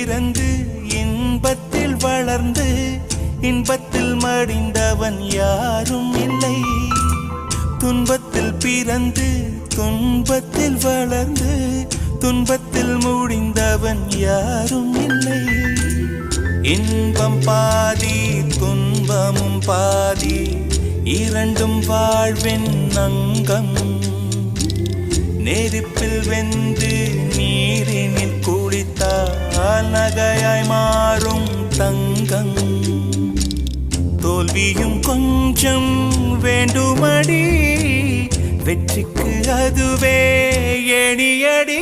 பிறந்து இன்பத்தில் வளர்ந்து இன்பத்தில் மடிந்தவன் யாரும் இல்லை. துன்பத்தில் பிறந்து துன்பத்தில் வளர்ந்து துன்பத்தில் முடிந்தவன் யாரும் இல்லை. இன்பம் பாதி துன்பமும் பாதி இரண்டும் வாழ்வின் அங்கம். நெருப்பில் வெந்து நீரினில் குளித்தால் நகையாய் மாறும் தங்கம். தோல்வியும் கொஞ்சம் வேண்டுமடி, வெற்றிக்கு அதுவே எணியடி.